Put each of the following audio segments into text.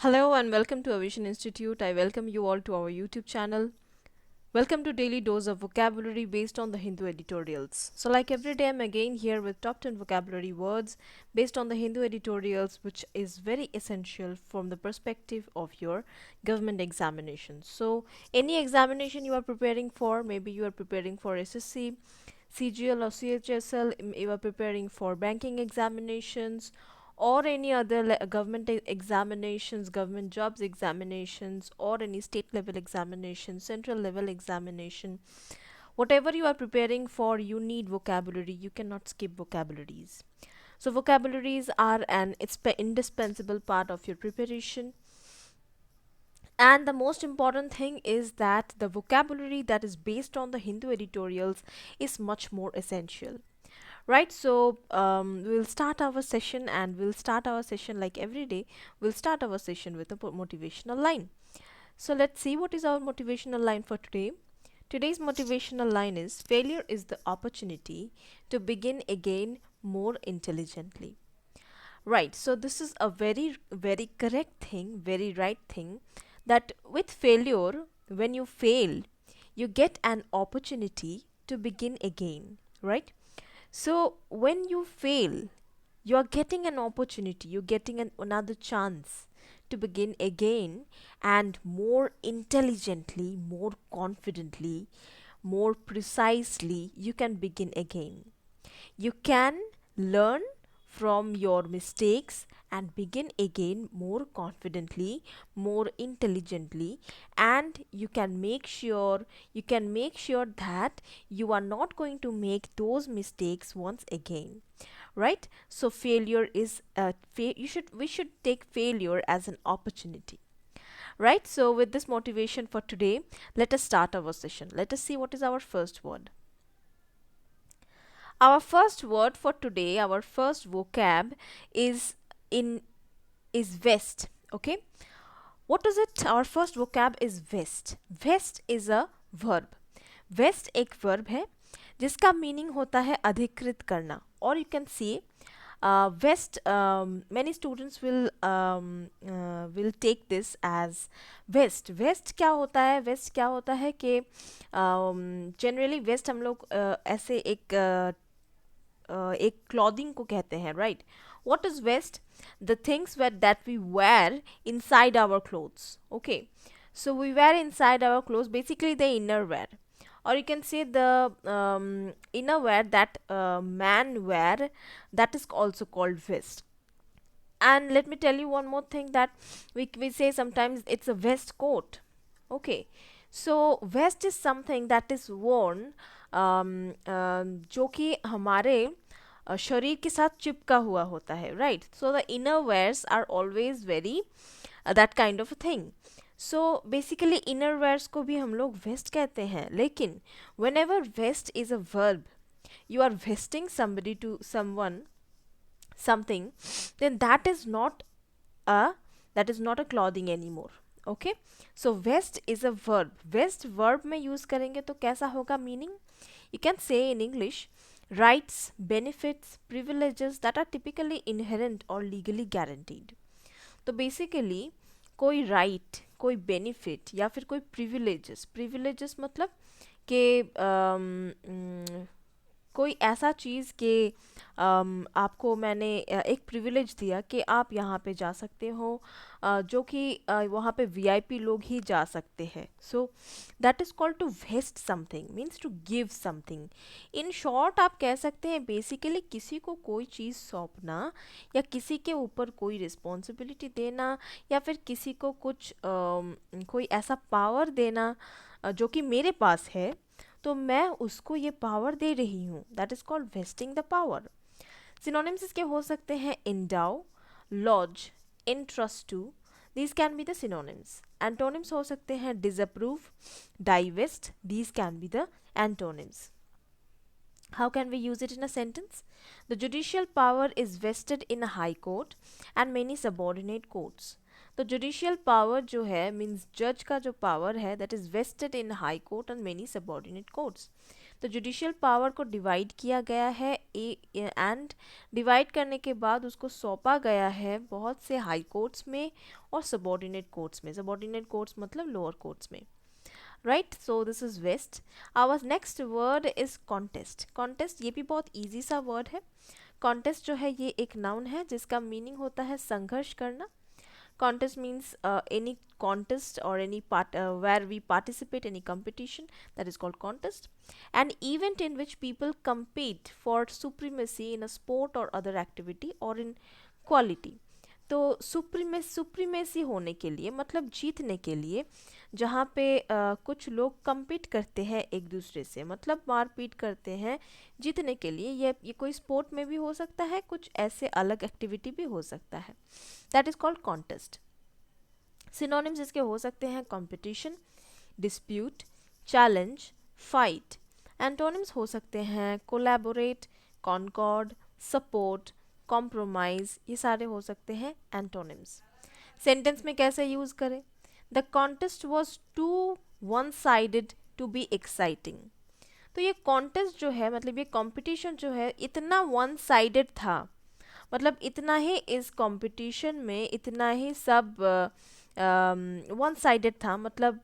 Hello and welcome to Aviation Institute. I welcome you all to our YouTube channel. Welcome to Daily Dose of Vocabulary based on the Hindu editorials. So, like every day, I'm again here with top 10 vocabulary words based on the Hindu editorials, which is very essential from the perspective of your government examinations. So, any examination you are preparing for, maybe you are preparing for SSC, CGL or CHSL, you are preparing for banking examinations or any other government examinations, government jobs examinations, or any state level examination, central level examination. Whatever you are preparing for, you need vocabulary. You cannot skip vocabularies. So vocabularies are an indispensable part of your preparation. And the most important thing is that the vocabulary that is based on the Hindu editorials is much more essential. Right, so we'll start our session, and we'll start our session like every day. We'll start our session with a motivational line. So let's see what is our motivational line for today. Today's motivational line is: failure is the opportunity to begin again more intelligently. Right, so this is a very, very correct thing, very right thing, that with failure, when you fail, you get an opportunity to begin again, right? So when you fail, you are getting an opportunity, you're getting another chance to begin again, and more intelligently, more confidently, more precisely, you can begin again. You can learn from your mistakes and begin again more confidently, more intelligently, and you can make sure that you are not going to make those mistakes once again. Right? So failure is we should take failure as an opportunity. Right? So with this motivation for today, let us start our session. Let us see what is our first word. Our first word for today, our first vocab is in is vest. Okay, what is it? Our first vocab is vest. Vest is a verb. Vest एक verb है जिसका meaning होता है अधिकृत करना, और you can see vest. Many students will take this as vest. Vest क्या होता है? Vest क्या होता है कि generally vest हम लोग ऐसे एक क्लॉथिंग को कहते हैं, right? What is vest? The things that we wear inside our clothes. Okay, so we wear inside our clothes, basically the inner wear, or you can say the inner wear that man wear, that is also called vest. And let me tell you one more thing, that we say sometimes it's a vest coat. Okay, so vest is something that is worn जो कि हमारे शरीर के साथ चिपका हुआ होता है, right? So the inner wears are always very that kind of thing. So basically inner wears को भी हम लोग वेस्ट कहते हैं, लेकिन whenever vest is a verb, you are vesting somebody to someone something, then that is not a clothing anymore. Okay, so vest is a verb. Vest verb में use करेंगे तो कैसा होगा meaning? You can say in English: rights, benefits, privileges that are typically inherent or legally guaranteed. तो basically कोई right, कोई benefit या फिर कोई प्रिविलेजेस मतलब कि कोई ऐसा चीज़ कि आपको मैंने एक प्रिविलेज दिया कि आप यहाँ पे जा सकते हो, जो कि वहाँ पे वीआईपी लोग ही जा सकते हैं. So that is called to vest something, means to give something. In short आप कह सकते हैं बेसिकली किसी को कोई चीज़ सौंपना, या किसी के ऊपर कोई रिस्पॉन्सिबिलिटी देना, या फिर किसी को कुछ कोई ऐसा पावर देना जो कि मेरे पास है, तो मैं उसको ये पावर दे रही हूँ. That is called vesting the power. Synonyms इसके हो सकते हैं endow, lodge, entrust to. These can be the synonyms. Antonyms हो सकते हैं disapprove, divest. These can be the antonyms. How can we use it in a sentence? The judicial power is vested in a high court and many subordinate courts. तो judicial power जो है means जज का जो power है, that is vested in high court and many subordinate courts. तो judicial power को divide किया गया है एंड डिवाइड करने के बाद उसको सौंपा गया है बहुत से हाई कोर्ट्स में और सबॉर्डिनेट कोर्ट्स में। सबॉर्डिनेट कोर्ट्स मतलब लोअर कोर्ट्स में, right. So this is vest. Our next word is contest. Contest ये भी बहुत ईजी सा वर्ड है। कॉन्टेस्ट जो है ये एक नाउन है जिसका मीनिंग होता है संघर्ष करना। Contest means any contest or any part where we participate any competition, that is called contest. An event in which people compete for supremacy in a sport or other activity or in quality. तो supremacy होने के लिए मतलब जीतने के लिए जहाँ पे कुछ लोग compete करते हैं एक दूसरे से, मतलब मारपीट करते हैं जीतने के लिए। ये कोई स्पोर्ट में भी हो सकता है, कुछ ऐसे अलग एक्टिविटी भी हो सकता है। That is called contest. Synonyms इसके हो सकते हैं competition, dispute, challenge, fight. Antonyms हो सकते हैं कोलैबोरेट, कॉन्कॉर्ड, सपोर्ट, कॉम्प्रोमाइज, ये सारे हो सकते हैं एंटोनिम्स। सेंटेंस में कैसे यूज करें? The contest was too one sided to be exciting. तो ये कॉन्टेस्ट जो है मतलब ये कंपटीशन जो है इतना वन साइडेड था, मतलब इतना ही इस कंपटीशन में इतना ही सब वन साइडेड था, मतलब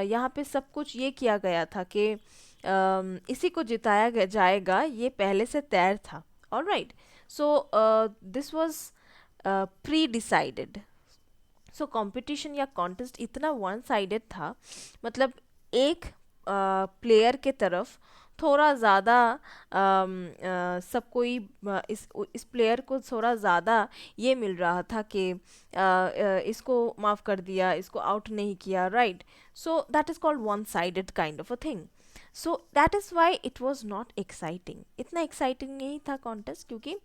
यहाँ पे सब कुछ ये किया गया था कि इसी को जिताया जाएगा, ये पहले से तय था। Alright, so this was pre decided. So competition या कॉन्टेस्ट इतना वन साइडेड था, मतलब एक प्लेयर के तरफ थोड़ा ज़्यादा सब कोई इस प्लेयर को थोड़ा ज़्यादा ये मिल रहा था कि इसको माफ़ कर दिया, इसको आउट नहीं किया, right. So that is called one sided kind of a thing. So that is why it was not exciting. इतना एक्साइटिंग नहीं था कॉन्टेस्ट, क्योंकि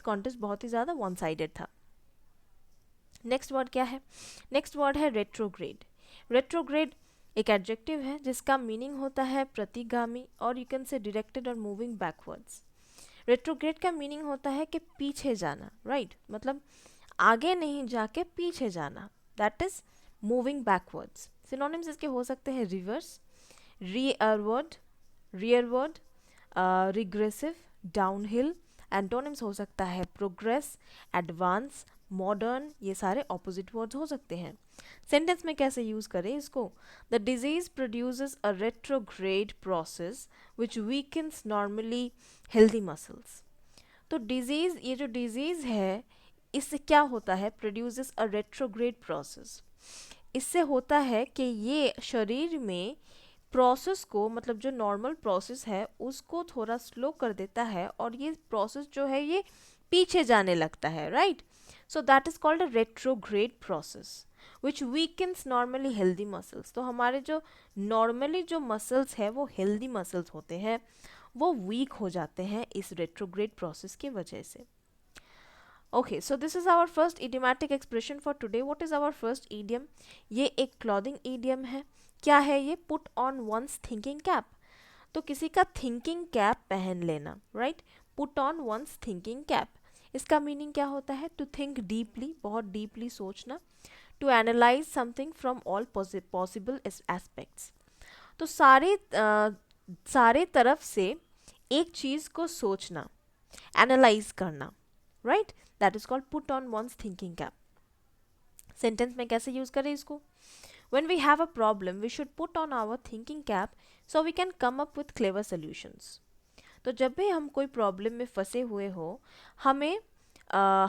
कॉन्टेस्ट बहुत ही ज़्यादा वन साइडेड था। नेक्स्ट वर्ड क्या है? नेक्स्ट वर्ड है रेट्रोग्रेड। रेट्रोग्रेड एक एडजेक्टिव है जिसका मीनिंग होता है प्रतिगामी, और यू कैन से डायरेक्टेड और मूविंग बैकवर्ड्स। रेट्रोग्रेड का मीनिंग होता है कि पीछे जाना, राइट, मतलब आगे नहीं जाके पीछे जाना, that is moving backwards. Synonyms इसके हो सकते हैं रिवर्स, रीअरवर्ड, रियरवर्ड, रिग्रेसिव, डाउनहिल। एंटोनिम्स हो सकता है प्रोग्रेस, एडवांस, मॉडर्न, ये सारे ऑपोजिट वर्ड्स हो सकते हैं। सेंटेंस में कैसे यूज करें इसको? The disease produces a retrograde process which weakens normally healthy muscles. तो डिजीज, ये जो डिजीज है इससे क्या होता है? प्रोड्यूसेस अ रेट्रोग्रेड प्रोसेस। इससे होता है कि ये शरीर में प्रोसेस को, मतलब जो नॉर्मल प्रोसेस है उसको थोड़ा स्लो कर देता है, और ये प्रोसेस जो है ये पीछे जाने लगता है, right. So that is called a retrograde process which weakens normally healthy muscles. तो हमारे जो नॉर्मली जो मसल्स है वो हेल्दी मसल्स होते हैं, वो वीक हो जाते हैं इस रेट्रोग्रेड प्रोसेस की वजह से। Okay, so this is our first idiomatic expression for today. What is our first idiom? ये एक क्लॉथिंग इडियम है। क्या है ये? Put on one's thinking cap. तो किसी का थिंकिंग कैप पहन लेना, right. Put on one's thinking cap, इसका मीनिंग क्या होता है? टू थिंक डीपली, बहुत डीपली सोचना। To analyse something from all possible aspects. तो सारे तरफ से एक चीज़ को सोचना, एनालाइज करना, right, that is called put on one's thinking cap. Sentence में कैसे यूज करें इसको? When we have a problem, we should put on our thinking cap so we can come up with clever solutions. तो जब भी हम कोई problem में फंसे हुए हो, हमें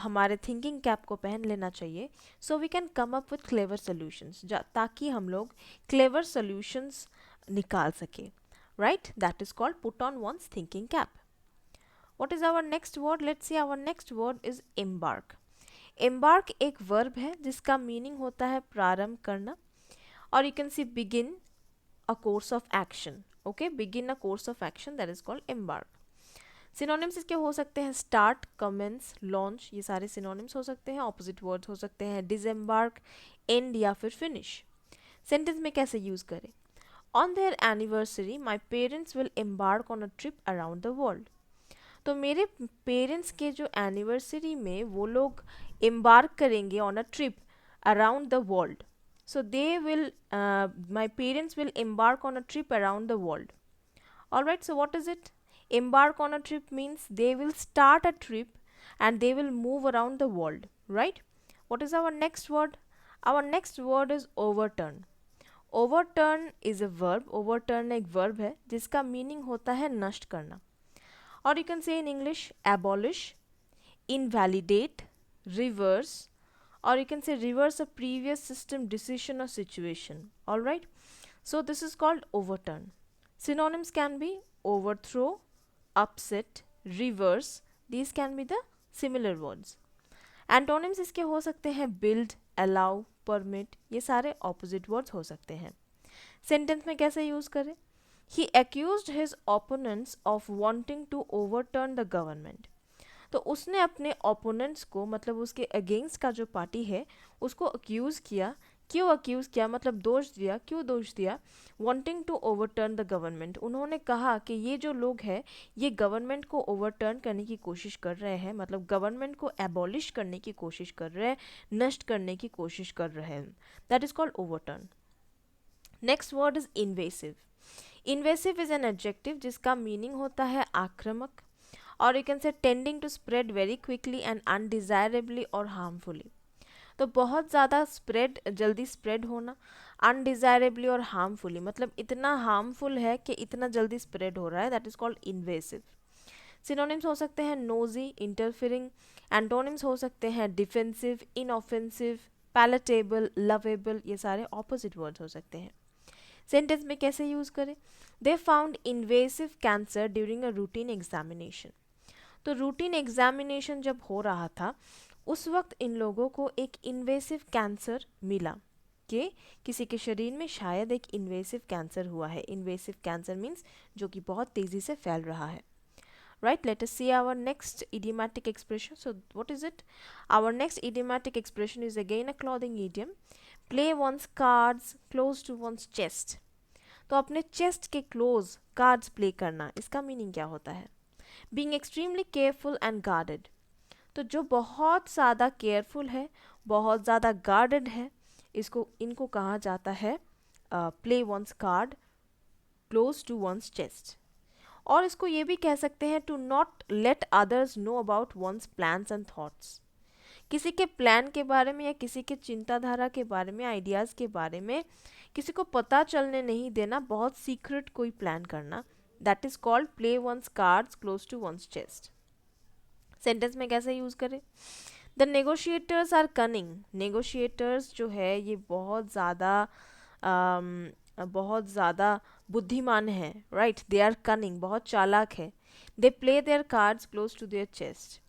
हमारे थिंकिंग कैप को पहन लेना चाहिए, so we can come up with clever solutions, ताकि हम लोग क्लेवर सोल्यूशंस निकाल सके, right. That is called put on one's thinking cap. What is our next word? Let's see, our next word is embark. Embark एक verb है जिसका meaning होता है प्रारंभ करना, और you can see begin a course of action. Okay, begin a course of action, that is called embark. Synonyms इसके हो सकते हैं start, commence, launch, ये सारे synonyms हो सकते हैं। opposite words हो सकते हैं disembark, end या फिर finish। sentence में कैसे यूज करें? On their anniversary, my parents will embark on a trip around the world. तो मेरे पेरेंट्स के जो एनिवर्सरी में वो लोग embark करेंगे on a trip around the world. So they will, my parents will embark on a trip around the world. Alright, so what is it? Embark on a trip means they will start a trip and they will move around the world, right? What is our next word? Our next word is overturn. Overturn is a verb. Overturn एक verb है जिसका meaning होता है नष्ट करना. और you can say in English abolish, invalidate, reverse, or you can say reverse a previous system, decision or situation. All right, so this is called overturn. Synonyms can be overthrow, upset, reverse. These can be the similar words. Antonyms इसके हो सकते हैं build, allow, permit. ये सारे opposite words हो सकते हैं. Sentence में कैसे यूज करें? He accused his opponents of wanting to overturn the government. तो उसने अपने ओपोनेंट्स को, मतलब उसके अगेंस्ट का जो पार्टी है उसको अक्यूज़ किया. क्यों अक्यूज़ किया? मतलब दोष दिया. क्यों दोष दिया? Wanting to overturn the government. उन्होंने कहा कि ये जो लोग हैं ये गवर्नमेंट को ओवरटर्न करने की कोशिश कर रहे हैं, मतलब गवर्नमेंट को एबॉलिश करने की कोशिश कर रहे हैं, नष्ट करने की कोशिश कर रहे हैं. That is called overturn. Next word is invasive. Invasive is an adjective जिसका मीनिंग होता है आक्रामक, और you can say tending to spread very quickly and undesirably और हार्मफुली. तो बहुत ज़्यादा स्प्रेड, जल्दी स्प्रेड होना, अनडिजायरेबली और हार्मफुली, मतलब इतना हार्मफुल है कि इतना जल्दी स्प्रेड हो रहा है. That is called invasive. Synonyms हो सकते हैं नोजी, इंटरफियरिंग. एंटोनिम्स हो सकते हैं डिफेंसिव, इनऑफेंसिव, पैलेटेबल, लवेबल. ये सारे ऑपोजिट वर्ड्स हो सकते हैं. सेंटेंस में कैसे यूज करें? They found invasive cancer during a routine examination. तो रूटीन एग्जामिनेशन जब हो रहा था उस वक्त इन लोगों को एक इन्वेसिव कैंसर मिला कि किसी के शरीर में शायद एक इन्वेसिव कैंसर हुआ है. इन्वेसिव कैंसर मीन्स जो कि बहुत तेज़ी से फैल रहा है. Right, let us see our next idiomatic expression. So what is it? Our next idiomatic expression is again a clothing idiom. Play one's cards close to one's chest. तो अपने चेस्ट के क्लोज कार्ड्स प्ले करना, इसका meaning क्या होता है? Being extremely careful and guarded. तो जो बहुत ज़्यादा केयरफुल है, बहुत ज़्यादा गार्डेड है, इनको कहा जाता है play one's card close to one's chest. और इसको ये भी कह सकते हैं to not let others know about one's plans and thoughts. किसी के प्लान के बारे में या किसी के चिंताधारा के बारे में, आइडियाज़ के बारे में किसी को पता चलने नहीं देना, बहुत सीक्रेट कोई प्लान करना. That is called play one's cards close to one's chest. Sentence में कैसे यूज करें? The negotiators are cunning. Negotiators जो है ये बहुत ज़्यादा बुद्धिमान है. राइट, दे आर कनिंग, बहुत चालाक है. They play their cards close to their chest.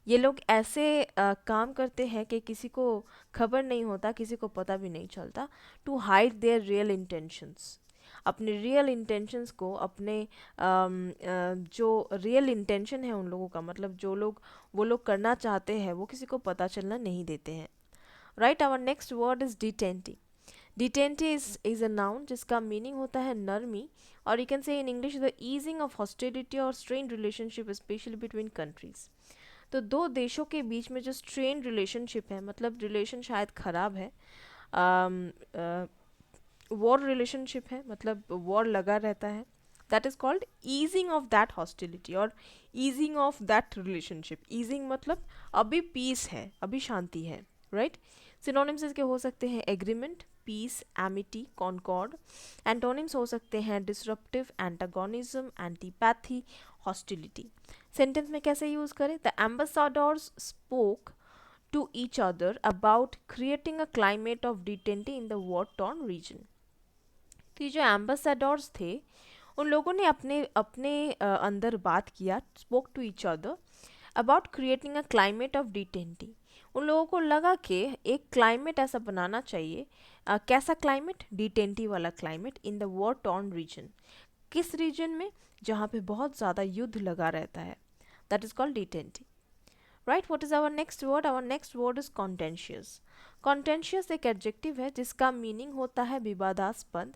ये लोग ऐसे काम करते हैं कि किसी को खबर नहीं होता, किसी को पता भी नहीं चलता. To hide their real intentions. अपने रियल इंटेंशंस को, अपने जो रियल इंटेंशन है उन लोगों का, मतलब वो लोग करना चाहते हैं वो किसी को पता चलना नहीं देते हैं. Right, our next word is detente. Detente is a noun जिसका मीनिंग होता है नरमी, और you can say in English the easing of hostility और strain relationship specially between countries. तो दो देशों के बीच में जो स्ट्रेन रिलेशनशिप है, मतलब रिलेशन शायद ख़राब है, वॉर रिलेशनशिप है, मतलब वॉर लगा रहता है. That is called easing of that hostility और easing of that relationship. Easing मतलब अभी पीस है, अभी शांति है. राइट, सिनोनिम्स इसके हो सकते हैं agreement, peace, amity, concord. Antonyms हो सकते हैं disruptive, antagonism, antipathy, hostility. Sentence में कैसे यूज करें? The ambassadors spoke to each other about creating a climate of detente in the war torn region. तो ये जो एम्बेसडर्स थे उन लोगों ने अपने अपने अंदर बात किया, spoke to each other about creating a climate of detente. उन लोगों को लगा कि एक क्लाइमेट ऐसा बनाना चाहिए. कैसा क्लाइमेट? डिटेंटी वाला climate in the war torn region. किस रीजन में? जहाँ पे बहुत ज़्यादा युद्ध लगा रहता है. That is called detente. Right, what is our next word? Our next word is contentious. Contentious एक एडजेक्टिव है जिसका मीनिंग होता है विवादास्पद,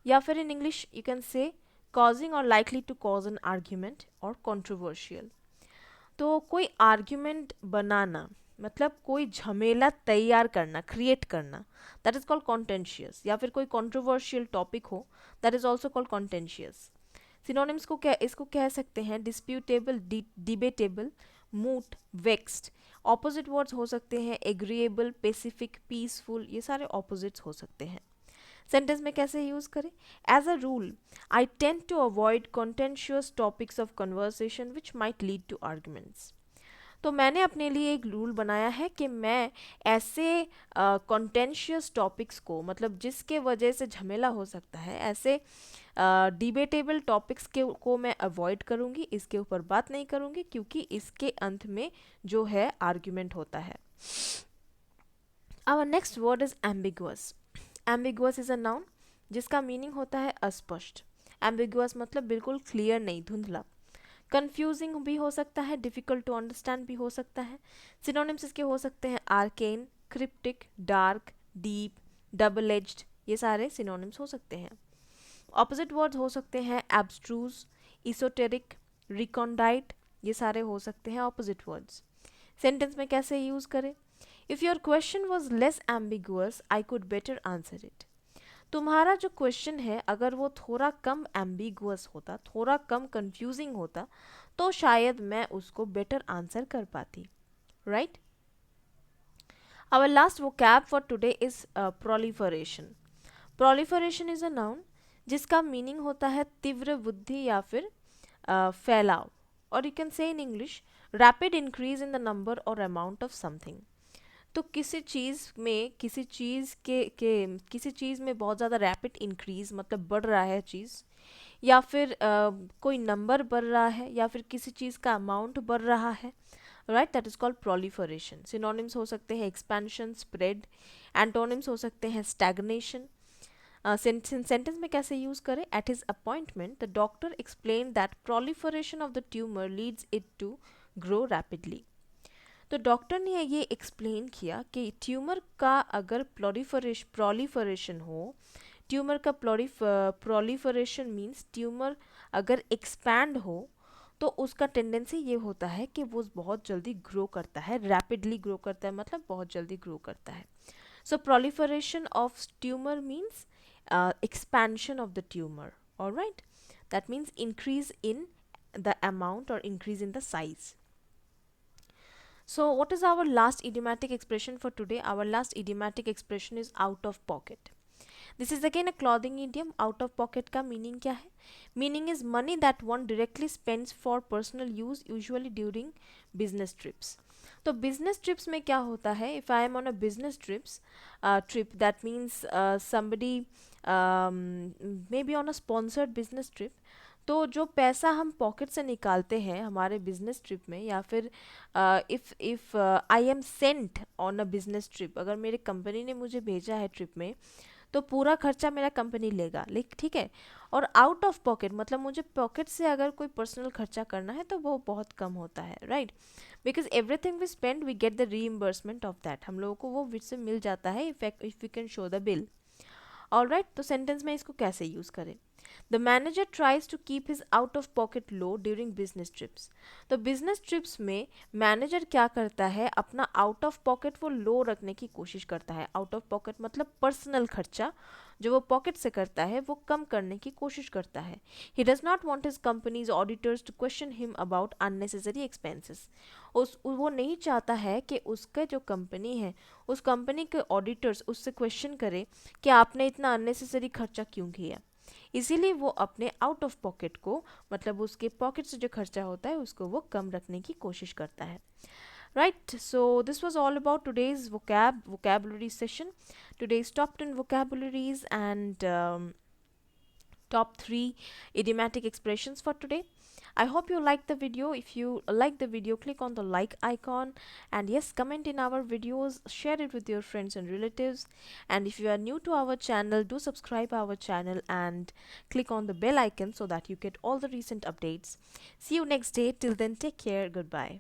या फिर in English you can say causing or likely to cause an argument or controversial. तो कोई आर्ग्यूमेंट बनाना, मतलब कोई झमेला तैयार करना, क्रिएट करना, दैट इज कॉल्ड कॉन्टेंशियस. या फिर कोई कंट्रोवर्शियल टॉपिक हो, that is also called contentious. Synonyms को क्या इसको कह सकते हैं disputable, debatable, moot, vexed. Opposite words हो सकते हैं एग्रीएबल, पेसिफिक, पीसफुल, ये सारे ऑपोजिट्स हो सकते हैं। सेंटेंस में कैसे यूज करें? As a rule I tend to avoid contentious topics of conversation which might lead to arguments. तो मैंने अपने लिए एक रूल बनाया है कि मैं ऐसे कॉन्टेंशियस टॉपिक्स को, मतलब जिसके वजह से झमेला हो सकता है, ऐसे डिबेटेबल टॉपिक्स के को मैं अवॉइड करूँगी, इसके ऊपर बात नहीं करूँगी, क्योंकि इसके अंत में जो है आर्ग्यूमेंट होता है। Our next word is ambiguous. Ambiguous is a noun जिसका मीनिंग होता है अस्पष्ट। एम्बिगुअस मतलब बिल्कुल क्लियर नहीं, धुंधला। कंफ्यूजिंग भी हो सकता है, डिफिकल्ट टू अंडरस्टैंड भी हो सकता है। सिनोनिम्स इसके हो सकते हैं arcane, cryptic, dark, deep, double edged, ये सारे सिनोनिम्स हो सकते हैं। ऑपोजिट वर्ड्स हो सकते हैं एब्स्ट्रूज, इसोटेरिक, रिकॉन्डाइट, ये सारे हो सकते हैं ऑपोजिट वर्ड्स। सेंटेंस में कैसे यूज करें? If your question was less ambiguous I could better answer it. तुम्हारा जो क्वेश्चन है अगर वो थोड़ा कम एम्बिगुअस होता, थोड़ा कम कंफ्यूजिंग होता, तो शायद मैं उसको बेटर आंसर कर पाती, right? Our last vocab for today is proliferation. Proliferation is a noun जिसका मीनिंग होता है तीव्र वृद्धि या फिर फैलाव, और you can say in English rapid increase in the number और अमाउंट ऑफ समथिंग। तो किसी चीज़ में, किसी चीज़ किसी चीज़ में बहुत ज़्यादा रैपिड इंक्रीज मतलब बढ़ रहा है चीज़, या फिर कोई नंबर बढ़ रहा है, या फिर किसी चीज़ का अमाउंट बढ़ रहा है, right? That is called proliferation. Synonyms हो सकते हैं एक्सपेंशन, स्प्रेड। एंटोनिम्स हो सकते हैं स्टैग्नेशन। सेंटेंस में कैसे यूज करें? At his appointment the doctor explain that proliferation of the tumour leads it to grow rapidly. तो डॉक्टर ने ये एक्सप्लेन किया कि ट्यूमर का अगर प्रोलिफरेशन हो, ट्यूमर का प्रोलिफरेशन मीन्स ट्यूमर अगर एक्सपैंड हो, तो उसका टेंडेंसी ये होता है कि वो बहुत जल्दी ग्रो करता है, रैपिडली ग्रो करता है, मतलब बहुत जल्दी ग्रो करता है। So proliferation of tumour means expansion of the tumor, all right? That means increase in the amount or increase in the size. So what is our last idiomatic expression for today? Our last idiomatic expression is out of pocket. This is again a clothing idiom. Out of pocket का meaning क्या है? Meaning is money that one directly spends for personal use, usually during business trips. तो business trips में क्या होता है? If I am on a business trip, that means somebody maybe on a sponsored business trip, तो जो पैसा हम pocket से निकालते हैं हमारे बिजनेस ट्रिप में, या फिर if I am Saint on a business trip, अगर मेरे कंपनी ने मुझे भेजा है ट्रिप में, तो पूरा खर्चा मेरा कंपनी लेगा, ठीक है। और आउट ऑफ पॉकेट मतलब मुझे पॉकेट से अगर कोई पर्सनल खर्चा करना है तो वो बहुत कम होता है, right? Because everything we spend we get the reimbursement of that, हम लोगों को वो से मिल जाता है if you can show the bill, alright. तो सेंटेंस में इसको कैसे यूज करें? The manager tries to keep his out of pocket low during business trips. तो बिजनेस ट्रिप्स में मैनेजर क्या करता है? अपना आउट ऑफ पॉकेट वो लो रखने की कोशिश करता है। आउट ऑफ पॉकेट मतलब पर्सनल खर्चा जो वो पॉकेट से करता है वो कम करने की कोशिश करता है। He does not want his company's auditors to question him about unnecessary expenses. वो नहीं चाहता है कि उसका जो कंपनी है, उस कंपनी के ऑडिटर्स उससे क्वेश्चन करें कि आपने इतना अननेसेसरी खर्चा क्यों किया। इसीलिए वो अपने आउट ऑफ पॉकेट को, मतलब उसके पॉकेट से जो खर्चा होता है उसको वो कम रखने की कोशिश करता है, right? So this was all about today's vocabulary session, today's top 10 vocabularies and top 3 idiomatic expressions for today. I hope you liked the video. If you like the video, click on the like icon, and yes, comment in our videos, share it with your friends and relatives. And if you are new to our channel, do subscribe our channel and click on the bell icon so that you get all the recent updates. See you next day. Till then, take care. Goodbye.